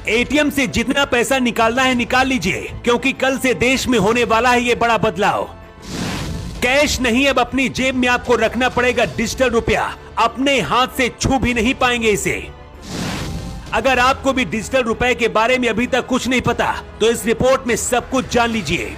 ATM से जितना पैसा निकालना है निकाल लीजिए, क्योंकि कल से देश में होने वाला है ये बड़ा बदलाव। कैश नहीं, अब अपनी जेब में आपको रखना पड़ेगा डिजिटल रुपया। अपने हाथ से छू भी नहीं पाएंगे इसे। अगर आपको भी डिजिटल रुपए के बारे में अभी तक कुछ नहीं पता तो इस रिपोर्ट में सब कुछ जान लीजिए।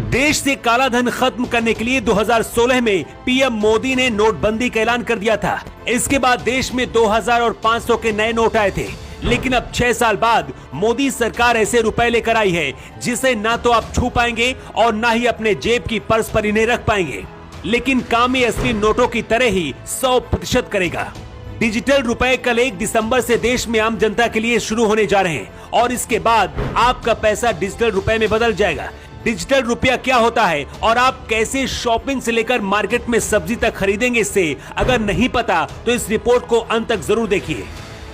देश से काला धन खत्म करने के लिए 2016 में पीएम मोदी ने नोटबंदी का ऐलान कर दिया था। इसके बाद देश में 2000 और 500 के नए नोट आए थे, लेकिन अब 6 साल बाद मोदी सरकार ऐसे रुपए लेकर आई है जिसे ना तो आप छू पाएंगे और ना ही अपने जेब की पर्स पर इन्हें रख पाएंगे, लेकिन काम ये असली नोटों की तरह ही 100% करेगा। डिजिटल रुपए कल 1 दिसंबर से देश में आम जनता के लिए शुरू होने जा रहे हैं और इसके बाद आपका पैसा डिजिटल रुपए में बदल जाएगा। डिजिटल रुपया क्या होता है और आप कैसे शॉपिंग से लेकर मार्केट में सब्जी तक खरीदेंगे, इससे अगर नहीं पता तो इस रिपोर्ट को अंत तक जरूर देखिए।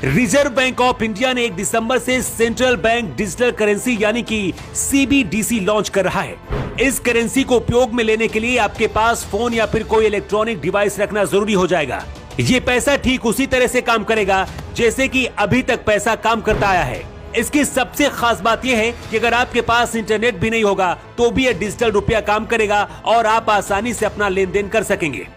रिजर्व बैंक ऑफ इंडिया ने 1 दिसंबर से सेंट्रल बैंक डिजिटल करेंसी यानी कि CBDC लॉन्च कर रहा है। इस करेंसी को उपयोग में लेने के लिए आपके पास फोन या फिर कोई इलेक्ट्रॉनिक डिवाइस रखना जरूरी हो जाएगा। ये पैसा ठीक उसी तरह से काम करेगा जैसे कि अभी तक पैसा काम करता आया है। इसकी सबसे खास बात यह है कि अगर आपके पास इंटरनेट भी नहीं होगा तो भी यह डिजिटल रुपया काम करेगा और आप आसानी से अपना लेन देन कर सकेंगे।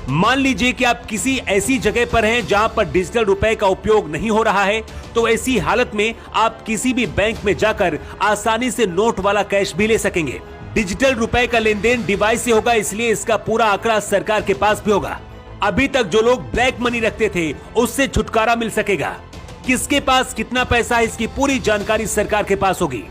मान लीजिए कि आप किसी ऐसी जगह पर हैं जहां पर डिजिटल रुपए का उपयोग नहीं हो रहा है, तो ऐसी हालत में आप किसी भी बैंक में जाकर आसानी से नोट वाला कैश भी ले सकेंगे। डिजिटल रुपए का लेन देन डिवाइस से होगा, इसलिए इसका पूरा आंकड़ा सरकार के पास भी होगा। अभी तक जो लोग ब्लैक मनी रखते थे उससे छुटकारा मिल सकेगा। किसके पास कितना पैसा है इसकी पूरी जानकारी सरकार के पास होगी।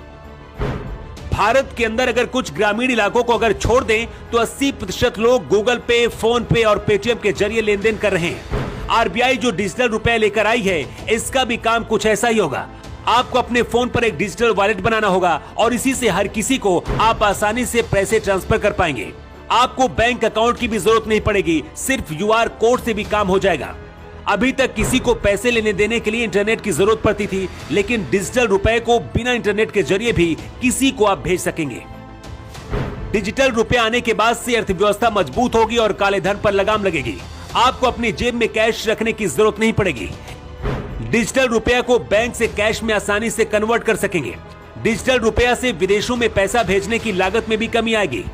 भारत के अंदर अगर कुछ ग्रामीण इलाकों को अगर छोड़ दें तो 80% लोग गूगल पे, फोन पे और पेटीएम के जरिए लेन देन कर रहे हैं। आरबीआई जो डिजिटल रुपए लेकर आई है इसका भी काम कुछ ऐसा ही होगा। आपको अपने फोन पर एक डिजिटल वॉलेट बनाना होगा और इसी से हर किसी को आप आसानी से पैसे ट्रांसफर कर पाएंगे। आपको बैंक अकाउंट की भी जरूरत नहीं पड़ेगी, सिर्फ QR कोड से भी काम हो जाएगा। अभी तक किसी को पैसे लेने देने के लिए इंटरनेट की जरूरत पड़ती थी, लेकिन डिजिटल रुपए को बिना इंटरनेट के जरिए भी किसी को आप भेज सकेंगे। डिजिटल रुपए आने के बाद से अर्थव्यवस्था मजबूत होगी और काले धन पर लगाम लगेगी। आपको अपनी जेब में कैश रखने की जरूरत नहीं पड़ेगी। डिजिटल रुपया को बैंक से कैश में आसानी से कन्वर्ट कर सकेंगे। डिजिटल रुपया से विदेशों में पैसा भेजने की लागत में भी कमी आएगी।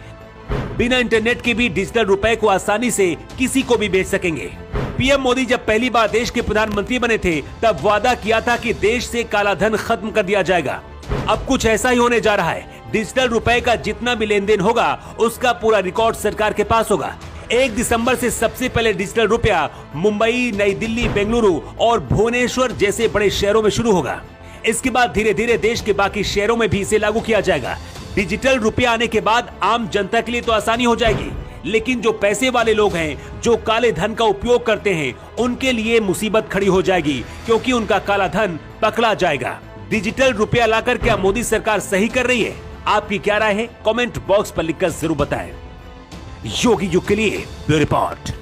बिना इंटरनेट के भी डिजिटल रुपए को आसानी से किसी को भी भेज सकेंगे। पीएम मोदी जब पहली बार देश के प्रधानमंत्री बने थे तब वादा किया था कि देश से काला धन खत्म कर दिया जाएगा। अब कुछ ऐसा ही होने जा रहा है। डिजिटल रुपए का जितना भी लेन देन होगा उसका पूरा रिकॉर्ड सरकार के पास होगा। 1 दिसंबर से सबसे पहले डिजिटल रुपया मुंबई, नई दिल्ली, बेंगलुरु और भुवनेश्वर जैसे बड़े शहरों में शुरू होगा। इसके बाद धीरे धीरे देश के बाकी शहरों में भी इसे लागू किया जाएगा। डिजिटल रुपया आने के बाद आम जनता के लिए तो आसानी हो जाएगी, लेकिन जो पैसे वाले लोग हैं, जो काले धन का उपयोग करते हैं, उनके लिए मुसीबत खड़ी हो जाएगी, क्योंकि उनका काला धन पकड़ा जाएगा। डिजिटल रुपया लाकर क्या मोदी सरकार सही कर रही है? आपकी क्या राय है? कमेंट बॉक्स पर लिखकर जरूर बताएं। योगी युग के लिए ब्यूरो रिपोर्ट।